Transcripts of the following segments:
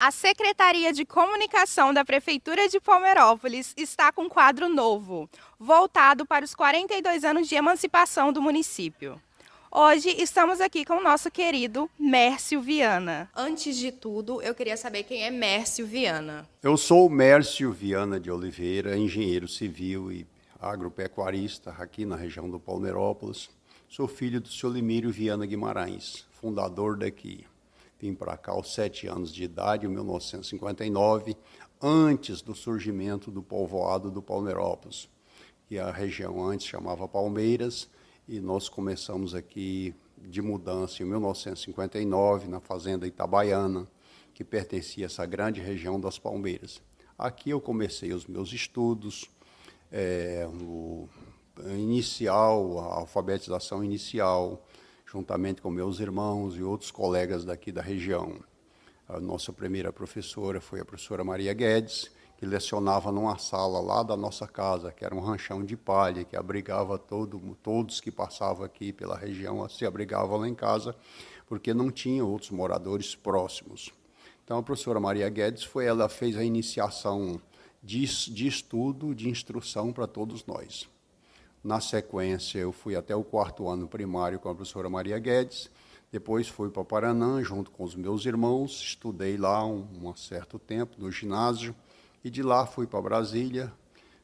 A Secretaria de Comunicação da Prefeitura de Palmeirópolis está com um quadro novo, voltado para os 42 anos de emancipação do município. Hoje estamos aqui com o nosso querido Mércio Viana. Antes de tudo, eu queria saber quem é Mércio Viana. Eu sou o Mércio Viana de Oliveira, engenheiro civil e agropecuarista aqui na região do Palmeirópolis. Sou filho do senhor Limírio Viana Guimarães, fundador daqui. Vim para cá aos 7 anos de idade, em 1959, antes do surgimento do povoado do Palmeirópolis, que a região antes chamava Palmeiras, e nós começamos aqui de mudança em 1959, na fazenda Itabaiana, que pertencia a essa grande região das Palmeiras. Aqui eu comecei os meus estudos, a alfabetização inicial, juntamente com meus irmãos e outros colegas daqui da região. A nossa primeira professora foi a professora Maria Guedes, que lecionava numa sala lá da nossa casa, que era um ranchão de palha, que abrigava todos que passavam aqui pela região, se abrigavam lá em casa, porque não tinha outros moradores próximos. Então, a professora Maria Guedes ela fez a iniciação de estudo, de instrução para todos nós. Na sequência, eu fui até o 4º ano primário com a professora Maria Guedes, depois fui para Paranã, junto com os meus irmãos, estudei lá um certo tempo no ginásio, e de lá fui para Brasília,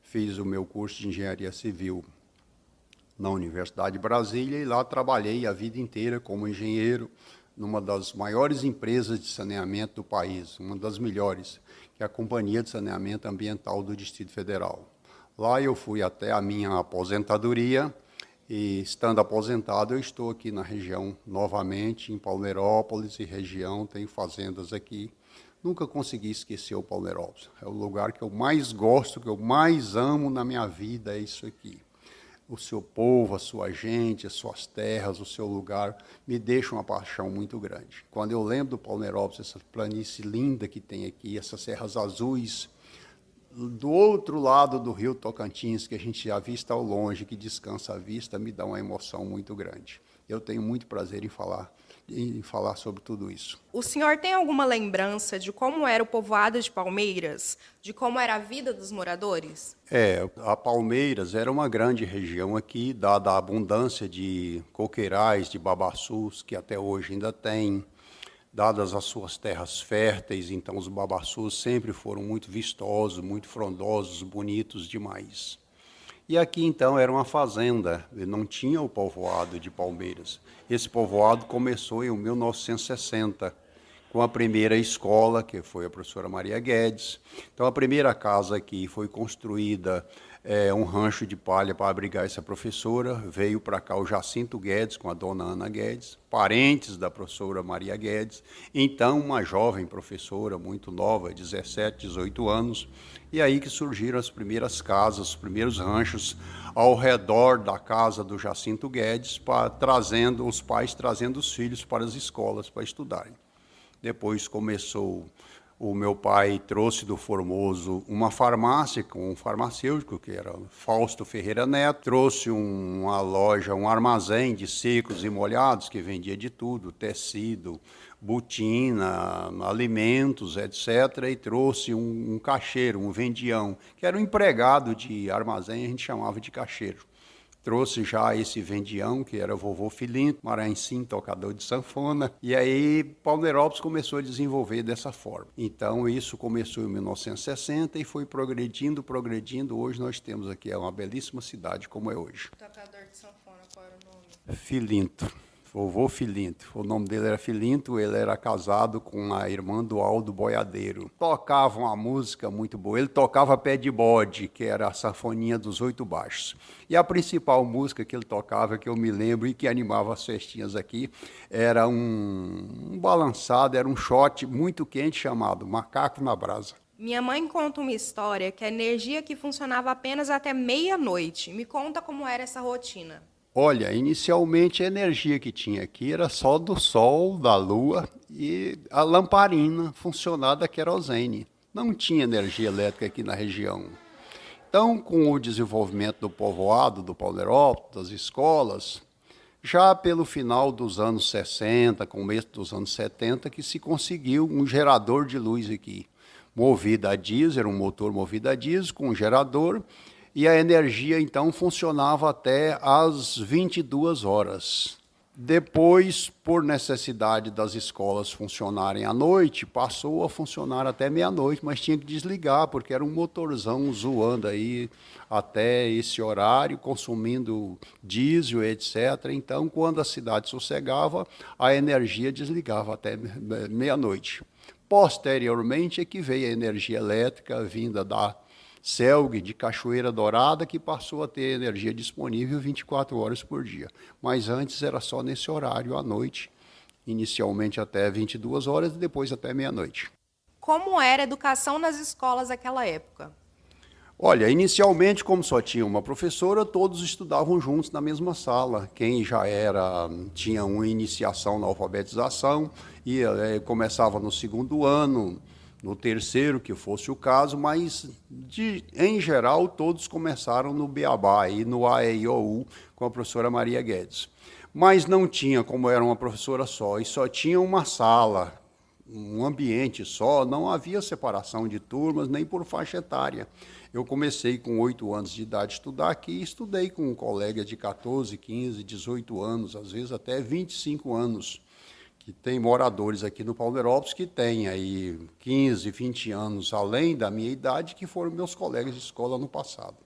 fiz o meu curso de engenharia civil na Universidade de Brasília, e lá trabalhei a vida inteira como engenheiro, numa das maiores empresas de saneamento do país, uma das melhores, que é a Companhia de Saneamento Ambiental do Distrito Federal. Lá eu fui até a minha aposentadoria, e estando aposentado eu estou aqui na região novamente, em Palmeirópolis e região, tenho fazendas aqui. Nunca consegui esquecer o Palmeirópolis, é o lugar que eu mais gosto, que eu mais amo na minha vida, é isso aqui. O seu povo, a sua gente, as suas terras, o seu lugar, me deixa uma paixão muito grande. Quando eu lembro do Palmeirópolis, essa planície linda que tem aqui, essas serras azuis, do outro lado do rio Tocantins, que a gente já vista ao longe, que descansa a vista, me dá uma emoção muito grande. Eu tenho muito prazer em falar sobre tudo isso. O senhor tem alguma lembrança de como era o povoado de Palmeiras? De como era a vida dos moradores? A Palmeiras era uma grande região aqui, dada a abundância de coqueirais, de babaçus, que até hoje ainda tem. Dadas as suas terras férteis, então os babaçus sempre foram muito vistosos, muito frondosos, bonitos demais. E aqui então era uma fazenda, não tinha o povoado de Palmeiras. Esse povoado começou em 1960, com a primeira escola, que foi a professora Maria Guedes. Então a primeira casa aqui foi construída, um rancho de palha para abrigar essa professora. Veio para cá o Jacinto Guedes com a dona Ana Guedes, parentes da professora Maria Guedes. Então uma jovem professora, muito nova, 17, 18 anos, e aí que surgiram as primeiras casas, os primeiros ranchos ao redor da casa do Jacinto Guedes, trazendo os pais trazendo os filhos para as escolas para estudarem. Depois começou, o meu pai trouxe do Formoso uma farmácia com um farmacêutico, que era Fausto Ferreira Neto, trouxe uma loja, um armazém de secos e molhados, que vendia de tudo, tecido, botina, alimentos, etc., e trouxe um caixeiro, um vendião, que era um empregado de armazém, a gente chamava de caixeiro. Trouxe já esse vendião, que era vovô Filinto, Maranhim, tocador de sanfona, e aí Palmeirópolis começou a desenvolver dessa forma. Então isso começou em 1960 e foi progredindo. Hoje nós temos aqui uma belíssima cidade como é hoje. Tocador de sanfona, qual era o nome? Filinto. Vovô Filinto, o nome dele era Filinto, ele era casado com a irmã do Aldo Boiadeiro. Tocava uma música muito boa, ele tocava Pé de Bode, que era a sanfoninha dos 8 baixos. E a principal música que ele tocava, que eu me lembro e que animava as festinhas aqui, era um balançado, era um shot muito quente chamado Macaco na Brasa. Minha mãe conta uma história que a energia que funcionava apenas até meia-noite. Me conta como era essa rotina. Olha, inicialmente a energia que tinha aqui era só do sol, da lua e a lamparina funcionada a querosene. Não tinha energia elétrica aqui na região. Então, com o desenvolvimento do povoado, do Palmeirópolis, das escolas, Já pelo final dos anos 60, começo dos anos 70, que se conseguiu um gerador de luz aqui, movido a diesel, um motor movido a diesel com um gerador, e a energia então funcionava até às 22 horas. Depois, por necessidade das escolas funcionarem à noite, passou a funcionar até meia-noite, mas tinha que desligar, porque era um motorzão zoando aí até esse horário, consumindo diesel, etc. Então, quando a cidade sossegava, a energia desligava até meia-noite. Posteriormente é que veio a energia elétrica vinda da CELG de Cachoeira Dourada, que passou a ter energia disponível 24 horas por dia. Mas antes era só nesse horário, à noite, inicialmente até 22 horas e depois até meia-noite. Como era a educação nas escolas naquela época? Olha, inicialmente, como só tinha uma professora, todos estudavam juntos na mesma sala. Quem já tinha uma iniciação na alfabetização, começava no segundo ano, no terceiro, que fosse o caso, mas, em geral, todos começaram no Beabá, e no AEIOU, com a professora Maria Guedes. Mas não tinha, como era uma professora só, e só tinha uma sala, um ambiente só, não havia separação de turmas, nem por faixa etária. Eu comecei com 8 anos de idade a estudar aqui e estudei com um colega de 14, 15, 18 anos, às vezes até 25 anos, que tem moradores aqui no Palmeirópolis que têm aí 15, 20 anos além da minha idade, que foram meus colegas de escola no passado.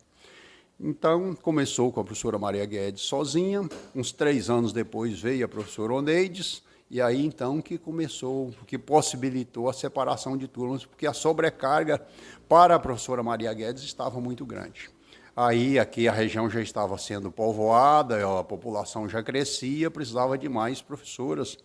Então, começou com a professora Maria Guedes sozinha, uns 3 anos depois veio a professora Oneides, e aí então que começou, que possibilitou a separação de turmas, porque a sobrecarga para a professora Maria Guedes estava muito grande. Aí aqui a região já estava sendo povoada, a população já crescia, precisava de mais professoras.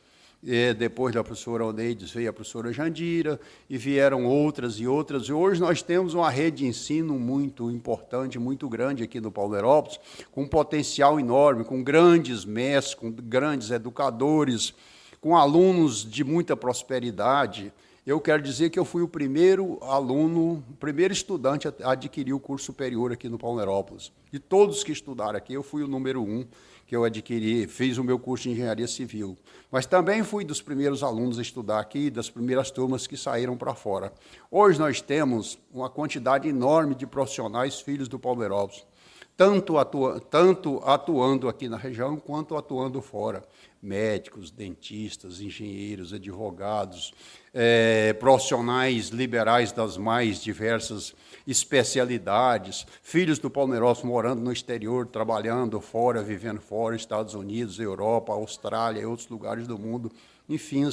E depois da professora Oneides veio a professora Jandira, e vieram outras e outras. E hoje nós temos uma rede de ensino muito importante, muito grande aqui no Palmeirópolis, com um potencial enorme, com grandes mestres, com grandes educadores, com alunos de muita prosperidade. Eu quero dizer que eu fui o primeiro aluno, o primeiro estudante a adquirir o curso superior aqui no Palmeirópolis. De todos que estudaram aqui, eu fui o número 1 que eu adquiri, fiz o meu curso de engenharia civil. Mas também fui dos primeiros alunos a estudar aqui, das primeiras turmas que saíram para fora. Hoje nós temos uma quantidade enorme de profissionais filhos do Palmeirópolis, tanto atuando aqui na região, quanto atuando fora. Médicos, dentistas, engenheiros, advogados, profissionais liberais das mais diversas especialidades, filhos do Palmeirópolis morando no exterior, trabalhando fora, vivendo fora, Estados Unidos, Europa, Austrália e outros lugares do mundo. Enfim,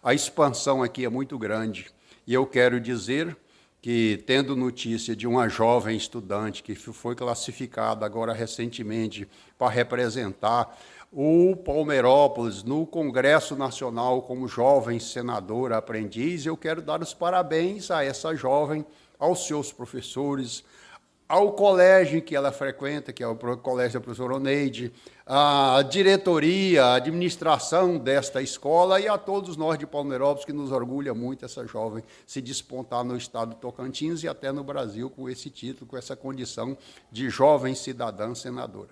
a expansão aqui é muito grande. E eu quero dizer que, tendo notícia de uma jovem estudante que foi classificada agora recentemente para representar o Palmeirópolis no Congresso Nacional como jovem senadora aprendiz, eu quero dar os parabéns a essa jovem, aos seus professores, ao colégio que ela frequenta, que é o colégio da professora Oneide, a diretoria, a administração desta escola e a todos nós de Palmeirópolis, que nos orgulha muito essa jovem se despontar no estado de Tocantins e até no Brasil com esse título, com essa condição de jovem cidadã senadora.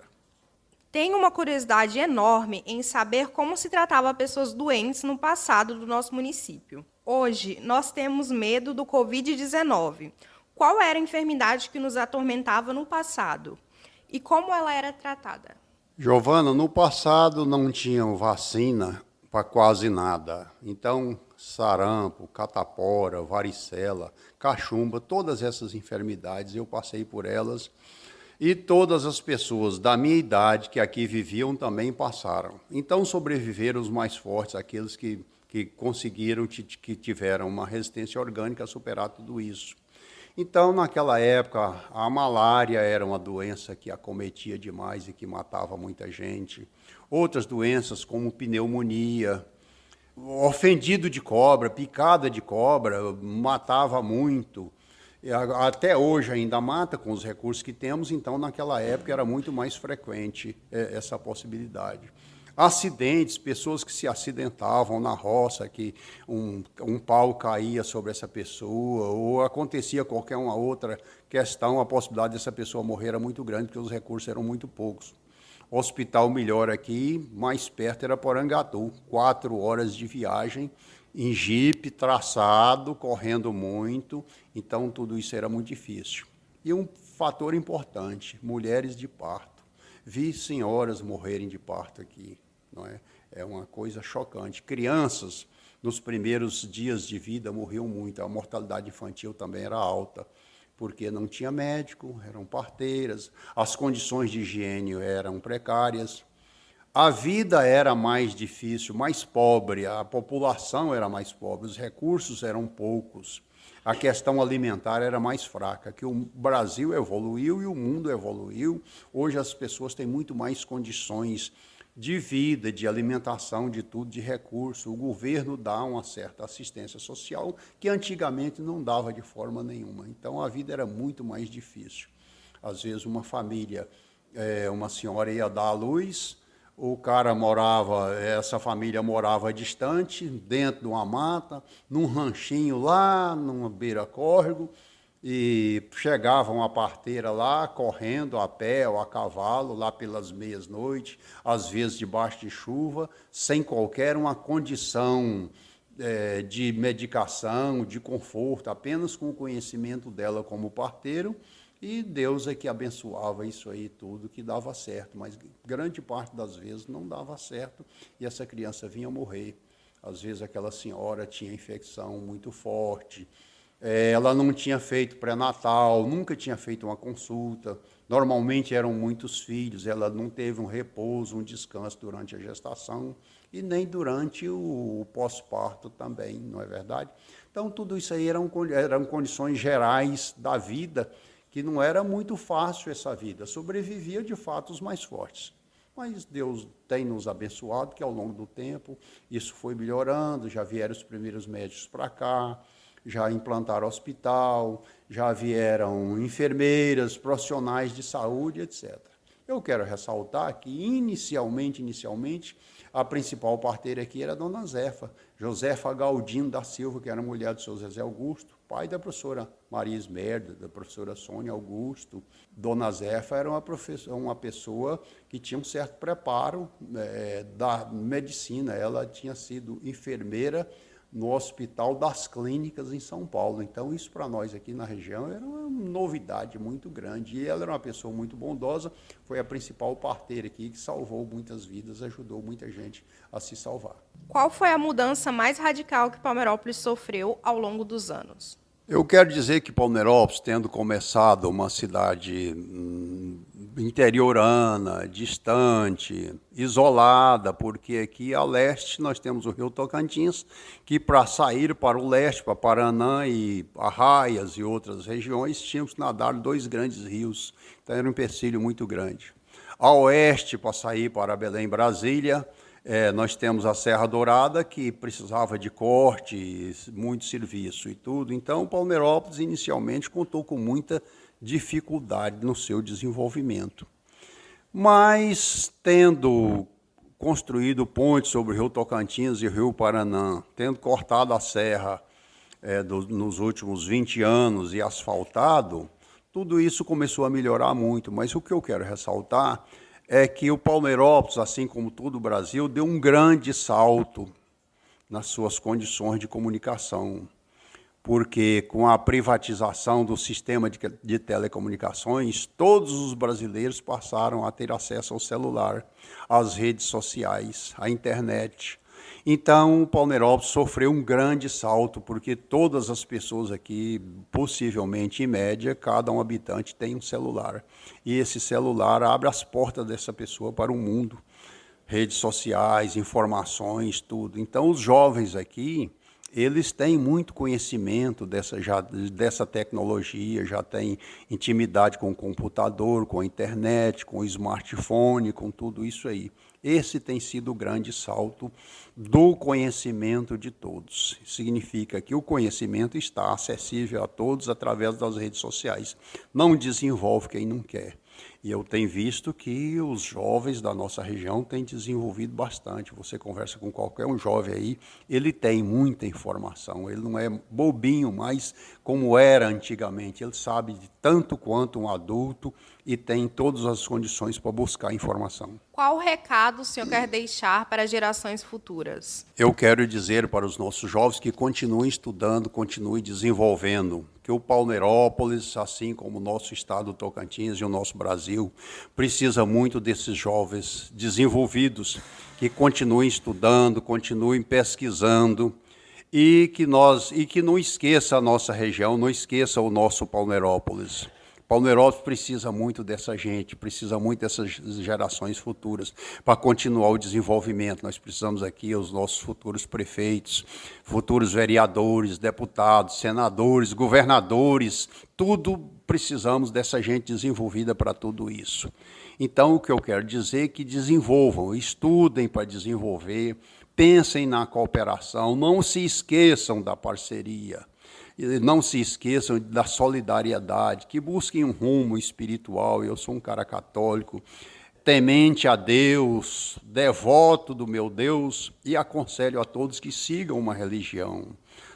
Tenho uma curiosidade enorme em saber como se tratava pessoas doentes no passado do nosso município. Hoje, nós temos medo do Covid-19. Qual era a enfermidade que nos atormentava no passado? E como ela era tratada? Giovana, no passado não tinham vacina para quase nada. Então, sarampo, catapora, varicela, cachumba, todas essas enfermidades, eu passei por elas. E todas as pessoas da minha idade que aqui viviam também passaram. Então, sobreviveram os mais fortes, aqueles que conseguiram, que tiveram uma resistência orgânica a superar tudo isso. Então, naquela época, a malária era uma doença que acometia demais e que matava muita gente. Outras doenças, como pneumonia, ofendido de cobra, picada de cobra, matava muito. Até hoje ainda mata com os recursos que temos, então naquela época era muito mais frequente essa possibilidade. Acidentes, pessoas que se acidentavam na roça, que um pau caía sobre essa pessoa, ou acontecia qualquer uma outra questão, a possibilidade dessa pessoa morrer era muito grande, porque os recursos eram muito poucos. Hospital melhor aqui, mais perto era Porangatu, 4 horas de viagem, em jipe, traçado, correndo muito, então tudo isso era muito difícil. E um fator importante, mulheres de parto. Vi senhoras morrerem de parto aqui, não é? É uma coisa chocante. Crianças, nos primeiros dias de vida, morriam muito, a mortalidade infantil também era alta, porque não tinha médico, eram parteiras, as condições de higiene eram precárias, a vida era mais difícil, mais pobre, a população era mais pobre, os recursos eram poucos, a questão alimentar era mais fraca, que o Brasil evoluiu e o mundo evoluiu, hoje as pessoas têm muito mais condições de vida, de alimentação, de tudo, de recurso. O governo dá uma certa assistência social que antigamente não dava de forma nenhuma. Então, a vida era muito mais difícil. Às vezes, uma família, uma senhora ia dar à luz, o cara morava, essa família morava distante, dentro de uma mata, num ranchinho lá, numa beira-córrego, e chegava uma parteira lá, correndo a pé ou a cavalo, lá pelas meias-noites, às vezes debaixo de chuva, sem qualquer uma condição de medicação, de conforto, apenas com o conhecimento dela como parteiro, e Deus é que abençoava isso aí tudo, que dava certo, mas grande parte das vezes não dava certo, e essa criança vinha morrer. Às vezes aquela senhora tinha infecção muito forte, ela não tinha feito pré-natal, nunca tinha feito uma consulta, normalmente eram muitos filhos, ela não teve um repouso, um descanso durante a gestação e nem durante o pós-parto também, não é verdade? Então, tudo isso aí eram condições gerais da vida, que não era muito fácil essa vida, sobrevivia de fato os mais fortes. Mas Deus tem nos abençoado, que ao longo do tempo isso foi melhorando, já vieram os primeiros médicos para cá, já implantaram hospital, já vieram enfermeiras, profissionais de saúde, etc. Eu quero ressaltar que, inicialmente, a principal parteira aqui era a dona Zefa, Josefa Galdino da Silva, que era mulher do seu Zezé Augusto, pai da professora Maria Esmerda, da professora Sônia Augusto. Dona Zefa era uma pessoa que tinha um certo preparo da medicina, ela tinha sido enfermeira no Hospital das Clínicas em São Paulo. Então, isso para nós aqui na região era uma novidade muito grande. E ela era uma pessoa muito bondosa, foi a principal parteira aqui que salvou muitas vidas, ajudou muita gente a se salvar. Qual foi a mudança mais radical que Palmeirópolis sofreu ao longo dos anos? Eu quero dizer que Palmeirópolis, tendo começado uma cidade interiorana, distante, isolada, porque aqui a leste nós temos o Rio Tocantins, que para sair para o leste, para Paraná e Arraias e outras regiões, tínhamos que nadar 2 grandes rios, então era um empecilho muito grande. A oeste, para sair para Belém, Brasília, nós temos a Serra Dourada, que precisava de corte, muito serviço e tudo. Então, Palmeirópolis, inicialmente, contou com muita dificuldade no seu desenvolvimento. Mas, tendo construído pontes sobre o Rio Tocantins e o Rio Paraná, tendo cortado a serra nos últimos 20 anos e asfaltado, tudo isso começou a melhorar muito. Mas o que eu quero ressaltar é que o Palmeirópolis, assim como todo o Brasil, deu um grande salto nas suas condições de comunicação, porque com a privatização do sistema de telecomunicações, todos os brasileiros passaram a ter acesso ao celular, às redes sociais, à internet. Então, o Palmeirópolis sofreu um grande salto, porque todas as pessoas aqui, possivelmente em média, cada um habitante tem um celular. E esse celular abre as portas dessa pessoa para o mundo. Redes sociais, informações, tudo. Então, os jovens aqui, eles têm muito conhecimento dessa tecnologia, já têm intimidade com o computador, com a internet, com o smartphone, com tudo isso aí. Esse tem sido o grande salto do conhecimento de todos. Significa que o conhecimento está acessível a todos através das redes sociais. Não desenvolve quem não quer. E eu tenho visto que os jovens da nossa região têm desenvolvido bastante. Você conversa com qualquer um jovem aí, ele tem muita informação. Ele não é bobinho mais como era antigamente. Ele sabe de tanto quanto um adulto e tem todas as condições para buscar informação. Qual recado o senhor quer deixar para gerações futuras? Eu quero dizer para os nossos jovens que continuem estudando, continuem desenvolvendo, que o Palmeirópolis, assim como o nosso estado do Tocantins e o nosso Brasil, precisa muito desses jovens desenvolvidos, que continuem estudando, continuem pesquisando, e que não esqueça a nossa região, não esqueça o nosso Palmeirópolis. Palmeirópolis precisa muito dessa gente, precisa muito dessas gerações futuras para continuar o desenvolvimento. Nós precisamos aqui, os nossos futuros prefeitos, futuros vereadores, deputados, senadores, governadores, tudo precisamos dessa gente desenvolvida para tudo isso. Então, o que eu quero dizer é que desenvolvam, estudem para desenvolver, pensem na cooperação, não se esqueçam da parceria. Não se esqueçam da solidariedade, que busquem um rumo espiritual. Eu sou um cara católico, temente a Deus, devoto do meu Deus, e aconselho a todos que sigam uma religião.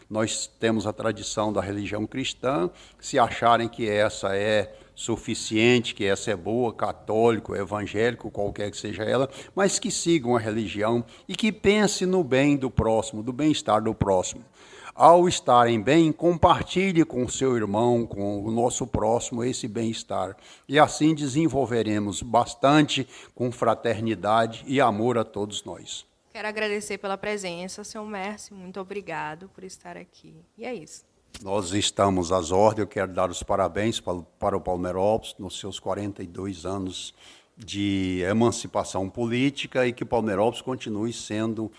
Nós temos a tradição da religião cristã, se acharem que essa é suficiente, que essa é boa, católico, evangélico, qualquer que seja ela, mas que sigam a religião e que pensem no bem do próximo, do bem-estar do próximo. Ao estarem bem, compartilhe com o seu irmão, com o nosso próximo, esse bem-estar. E assim desenvolveremos bastante com fraternidade e amor a todos nós. Quero agradecer pela presença, senhor Mércio, muito obrigado por estar aqui. E é isso. Nós estamos às ordens, eu quero dar os parabéns para o Palmeirópolis, nos seus 42 anos de emancipação política, e que Palmeirópolis continue sendo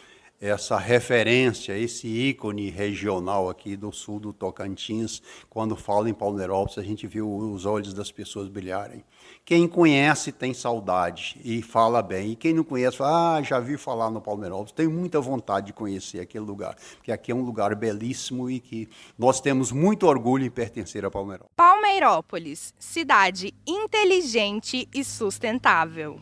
essa referência, esse ícone regional aqui do sul do Tocantins. Quando fala em Palmeirópolis, a gente viu os olhos das pessoas brilharem. Quem conhece tem saudade e fala bem. E quem não conhece, fala, já vi falar no Palmeirópolis. Tenho muita vontade de conhecer aquele lugar, porque aqui é um lugar belíssimo e que nós temos muito orgulho em pertencer a Palmeirópolis. Palmeirópolis, cidade inteligente e sustentável.